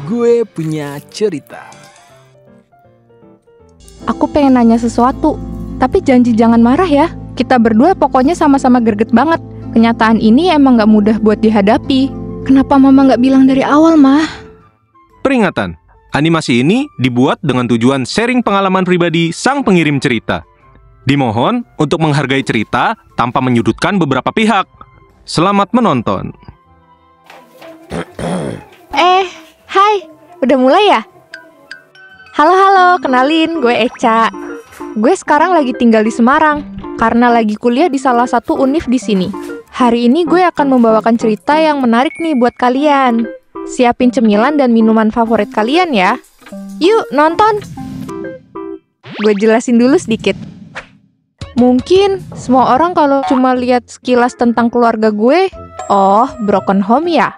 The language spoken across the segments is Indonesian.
Gue punya cerita. Aku pengen nanya sesuatu, tapi janji jangan marah ya. Kita berdua pokoknya sama-sama greget banget. Kenyataan ini emang gak mudah buat dihadapi. Kenapa mama gak bilang dari awal, Mah? Peringatan, animasi ini dibuat dengan tujuan sharing pengalaman pribadi sang pengirim cerita. Dimohon untuk menghargai cerita tanpa menyudutkan beberapa pihak. Selamat menonton. Hai, udah mulai ya? Halo, kenalin, gue Eca. Gue sekarang lagi tinggal di Semarang, karena lagi kuliah di salah satu univ di sini. Hari ini gue akan membawakan cerita yang menarik nih buat kalian. Siapin cemilan dan minuman favorit kalian ya. Yuk, nonton! Gue jelasin dulu sedikit. Mungkin semua orang kalau cuma lihat sekilas tentang keluarga gue, oh, broken home ya?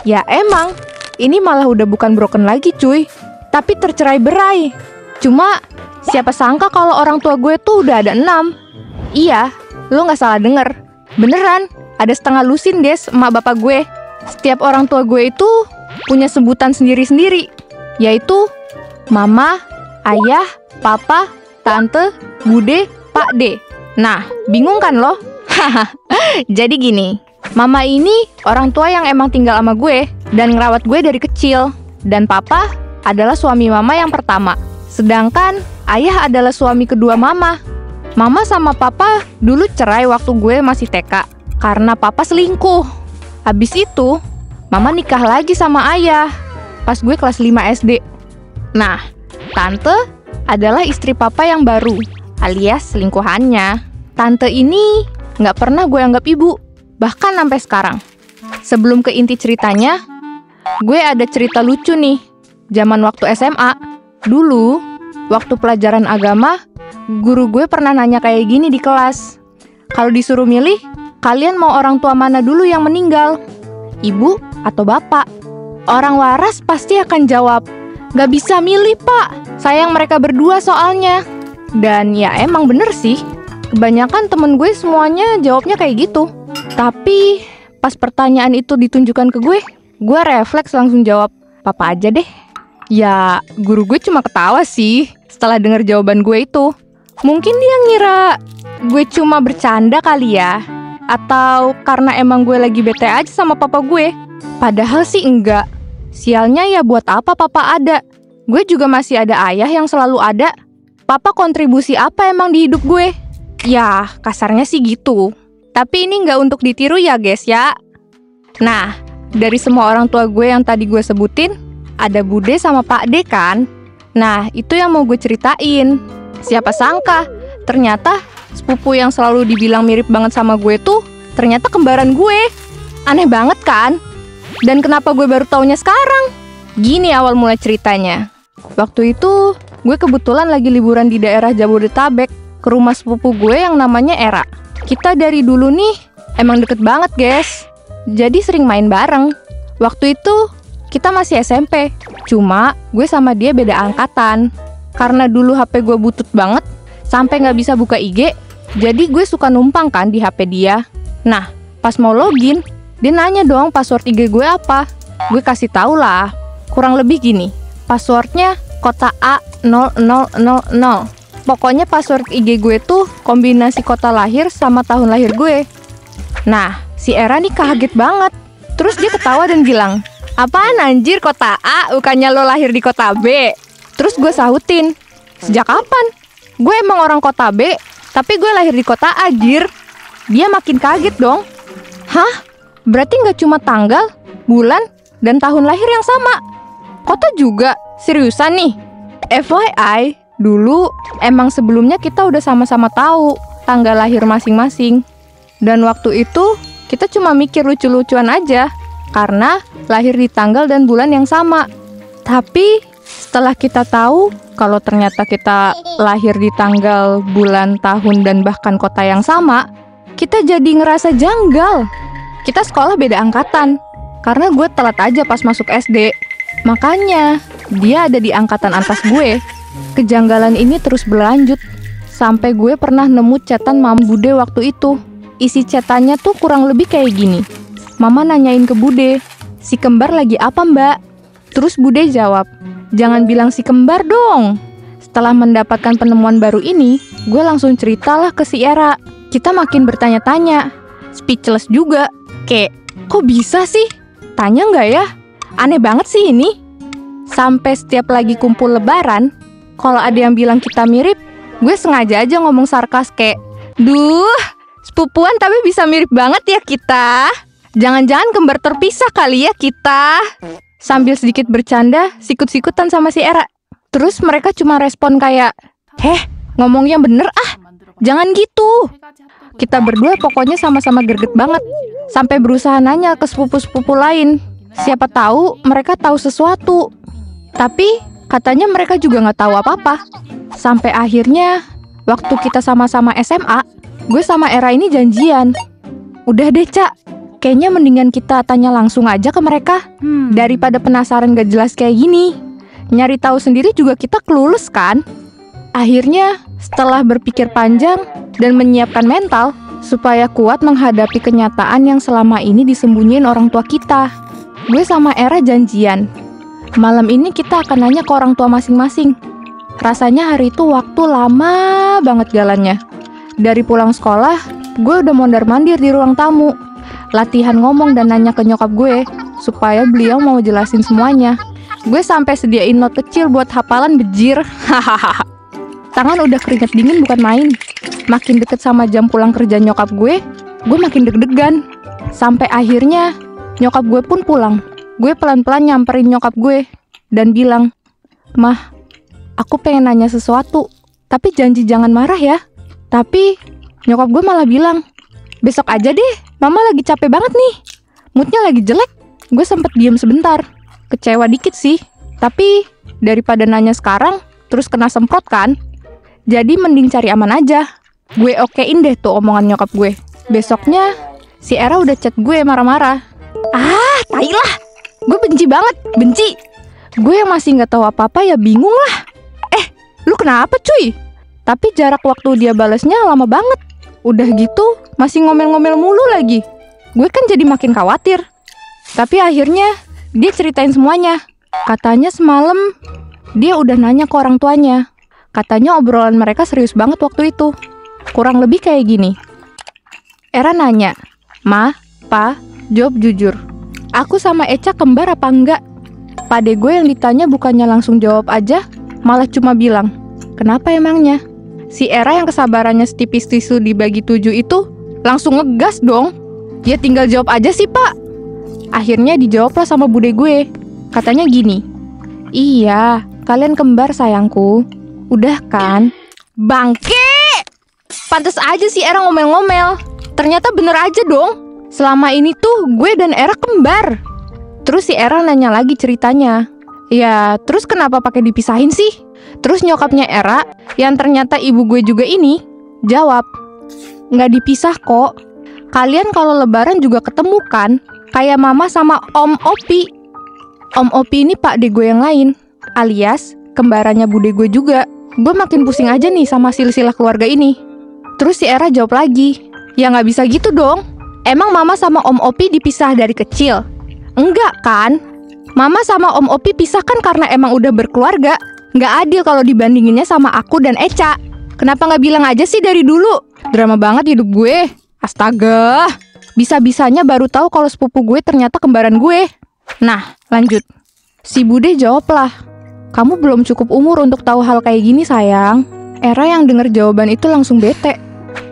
Ya emang, ini malah udah bukan broken lagi cuy, tapi tercerai-berai. Cuma, siapa sangka kalau orang tua gue tuh udah ada 6. Iya, lo gak salah denger. Beneran, ada setengah lusin guys emak bapak gue. Setiap orang tua gue itu punya sebutan sendiri-sendiri, yaitu mama, ayah, papa, tante, bude, pak de. Nah, bingung kan lo? Jadi gini, mama ini orang tua yang emang tinggal sama gue dan ngerawat gue dari kecil. Dan papa adalah suami mama yang pertama. Sedangkan ayah adalah suami kedua mama. Mama sama papa dulu cerai waktu gue masih TK karena papa selingkuh. Habis itu, mama nikah lagi sama ayah pas gue kelas 5 SD. Nah, tante adalah istri papa yang baru, alias selingkuhannya. Tante ini nggak pernah gue anggap ibu, bahkan sampai sekarang. Sebelum ke inti ceritanya, gue ada cerita lucu nih. Zaman waktu SMA, dulu waktu pelajaran agama, guru gue pernah nanya kayak gini di kelas. Kalau disuruh milih, kalian mau orang tua mana dulu yang meninggal? Ibu atau bapak? Orang waras pasti akan jawab, gak bisa milih pak, sayang mereka berdua soalnya. Dan ya emang bener sih, kebanyakan temen gue semuanya jawabnya kayak gitu. Tapi pas pertanyaan itu ditunjukkan ke gue refleks langsung jawab, papa aja deh. Ya guru gue cuma ketawa sih setelah denger jawaban gue itu. Mungkin dia ngira gue cuma bercanda kali ya, atau karena emang gue lagi bete aja sama papa gue. Padahal sih enggak. Sialnya ya buat apa papa ada? Gue juga masih ada ayah yang selalu ada. Papa kontribusi apa emang di hidup gue? Ya kasarnya sih gitu. Tapi ini nggak untuk ditiru ya guys ya. Nah, dari semua orang tua gue yang tadi gue sebutin, ada bude sama pak de kan? Nah, itu yang mau gue ceritain. Siapa sangka, ternyata sepupu yang selalu dibilang mirip banget sama gue tuh ternyata kembaran gue. Aneh banget kan? Dan kenapa gue baru taunya sekarang? Gini awal mulai ceritanya. Waktu itu, gue kebetulan lagi liburan di daerah Jabodetabek ke rumah sepupu gue yang namanya Era. Kita dari dulu nih emang deket banget guys. Jadi sering main bareng. Waktu itu kita masih SMP. Cuma gue sama dia beda angkatan. Karena dulu HP gue butut banget sampai gak bisa buka IG. Jadi gue suka numpang kan di HP dia. Nah, pas mau login, dia nanya dong password IG gue apa. Gue kasih tau lah. Kurang lebih gini, passwordnya kota A0000. Pokoknya password IG gue tuh kombinasi kota lahir sama tahun lahir gue. Nah, si Era nih kaget banget. Terus dia ketawa dan bilang, apaan anjir kota A, bukannya lo lahir di kota B? Terus gue sahutin, sejak kapan? Gue emang orang kota B, tapi gue lahir di kota A, jir. Dia makin kaget dong. Hah? Berarti gak cuma tanggal, bulan, dan tahun lahir yang sama? Kota juga? Seriusan nih? FYI, dulu emang sebelumnya kita udah sama-sama tahu tanggal lahir masing-masing. Dan waktu itu kita cuma mikir lucu-lucuan aja karena lahir di tanggal dan bulan yang sama. Tapi setelah kita tahu kalau ternyata kita lahir di tanggal, bulan, tahun, dan bahkan kota yang sama, kita jadi ngerasa janggal. Kita sekolah beda angkatan karena gue telat aja pas masuk SD. Makanya dia ada di angkatan atas gue. Kejanggalan ini terus berlanjut sampai gue pernah nemu chatan Mam Bude waktu itu. Isi chatannya tuh kurang lebih kayak gini. Mama nanyain ke Bude, si kembar lagi apa mbak? Terus Bude jawab, jangan bilang si kembar dong. Setelah mendapatkan penemuan baru ini, gue langsung ceritalah ke si Era. Kita makin bertanya-tanya, speechless juga. Kayak, kok bisa sih? Tanya nggak ya? Aneh banget sih ini. Sampai setiap lagi kumpul lebaran, kalau ada yang bilang kita mirip, gue sengaja aja ngomong sarkas kayak, duh, sepupuan tapi bisa mirip banget ya kita. Jangan-jangan kembar terpisah kali ya kita. Sambil sedikit bercanda, sikut-sikutan sama si Era. Terus mereka cuma respon kayak, ngomongnya bener ah, jangan gitu. Kita berdua pokoknya sama-sama greget banget. Sampai berusaha nanya ke sepupu-sepupu lain. Siapa tahu mereka tahu sesuatu. Tapi katanya mereka juga nggak tahu apa-apa. Sampai akhirnya, waktu kita sama-sama SMA, gue sama Era ini janjian. Udah deh Cak, kayaknya mendingan kita tanya langsung aja ke mereka. Daripada penasaran gak jelas kayak gini. Nyari tahu sendiri juga kita clueless kan? Akhirnya, setelah berpikir panjang dan menyiapkan mental supaya kuat menghadapi kenyataan yang selama ini disembunyiin orang tua kita, gue sama Era janjian. Malam ini kita akan nanya ke orang tua masing-masing. Rasanya hari itu waktu lama banget jalannya. Dari pulang sekolah, gue udah mondar-mandir di ruang tamu. Latihan ngomong dan nanya ke nyokap gue supaya beliau mau jelasin semuanya. Gue sampai sediain note kecil buat hafalan bejir. Hahaha. Tangan udah keringet dingin bukan main. Makin deket sama jam pulang kerja nyokap gue makin deg-degan. Sampai akhirnya nyokap gue pun pulang. Gue pelan-pelan nyamperin nyokap gue dan bilang, "Mah, aku pengen nanya sesuatu, tapi janji jangan marah ya." Tapi nyokap gue malah bilang, "Besok aja deh, mama lagi capek banget nih. Moodnya lagi jelek." Gue sempet diem sebentar. Kecewa dikit sih, tapi daripada nanya sekarang, terus kena semprot kan? Jadi mending cari aman aja. Gue okein deh tuh omongan nyokap gue. Besoknya, si Era udah chat gue marah-marah. Ah, tai lah! Gue benci banget, benci! Gue yang masih gak tahu apa-apa ya bingung lah. Lu kenapa cuy? Tapi jarak waktu dia balesnya lama banget. Udah gitu, masih ngomel-ngomel mulu lagi. Gue kan jadi makin khawatir. Tapi akhirnya, dia ceritain semuanya. Katanya semalam dia udah nanya ke orang tuanya. Katanya obrolan mereka serius banget waktu itu. Kurang lebih kayak gini. Era nanya, "Ma, Pa, jawab jujur. Aku sama Eca kembar apa enggak?" Pade gue yang ditanya bukannya langsung jawab aja, malah cuma bilang, "Kenapa emangnya?" Si Era yang kesabarannya setipis tisu dibagi 7 itu langsung ngegas dong. "Ya tinggal jawab aja sih Pak." Akhirnya dijawablah sama bude gue. Katanya gini, "Iya, kalian kembar sayangku. Udah kan?" Bangke! Pantes aja si Era ngomel-ngomel. Ternyata bener aja dong. Selama ini tuh gue dan Era kembar. Terus si Era nanya lagi ceritanya. Ya, terus kenapa pakai dipisahin sih? Terus nyokapnya Era, yang ternyata ibu gue juga ini, jawab, "Nggak dipisah kok. Kalian kalau lebaran juga ketemu kan? Kayak mama sama Om Opi." Om Opi ini pak de gue yang lain, alias kembarannya bude gue juga. Gue makin pusing aja nih sama silsilah keluarga ini. Terus si Era jawab lagi, "Ya nggak bisa gitu dong. Emang mama sama Om Opi dipisah dari kecil?" "Enggak kan? Mama sama Om Opi pisah kan karena emang udah berkeluarga. Nggak adil kalau dibandinginnya sama aku dan Eca. Kenapa nggak bilang aja sih dari dulu?" Drama banget hidup gue. Astaga. Bisa-bisanya baru tahu kalau sepupu gue ternyata kembaran gue. Nah, lanjut. Si bude jawablah, "Kamu belum cukup umur untuk tahu hal kayak gini sayang." Era yang denger jawaban itu langsung bete.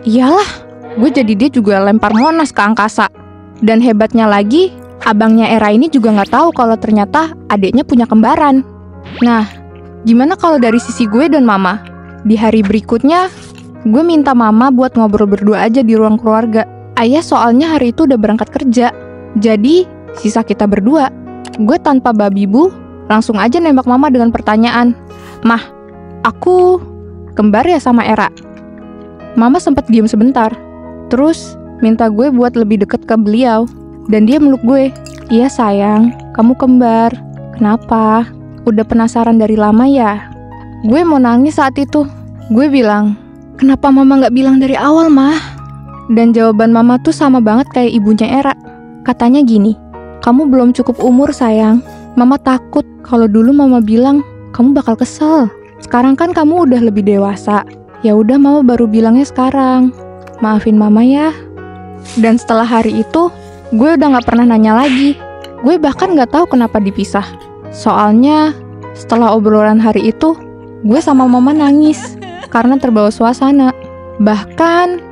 Iyalah, gue jadi dia juga lempar Monas ke angkasa. Dan hebatnya lagi, abangnya Era ini juga nggak tahu kalau ternyata adiknya punya kembaran. Nah, gimana kalau dari sisi gue dan mama? Di hari berikutnya, gue minta mama buat ngobrol berdua aja di ruang keluarga. Ayah soalnya hari itu udah berangkat kerja. Jadi, sisa kita berdua. Gue tanpa babi bu, langsung aja nembak mama dengan pertanyaan, "Mah, aku kembar ya sama Era?" Mama sempat diem sebentar. Terus, minta gue buat lebih deket ke beliau. Dan dia meluk gue. "Iya sayang, kamu kembar. Kenapa? Udah penasaran dari lama ya?" Gue mau nangis saat itu. Gue bilang, "Kenapa mama gak bilang dari awal, mah?" Dan jawaban mama tuh sama banget kayak ibunya Era. Katanya gini, Kamu belum cukup umur, sayang. Mama takut kalau dulu mama bilang kamu bakal kesel. Sekarang kan kamu udah lebih dewasa. Ya udah, mama baru bilangnya sekarang. Maafin mama ya. Dan setelah hari itu, gue udah gak pernah nanya lagi. Gue bahkan gak tahu kenapa dipisah. Soalnya, setelah obrolan hari itu, gue sama mama nangis karena terbawa suasana. Bahkan,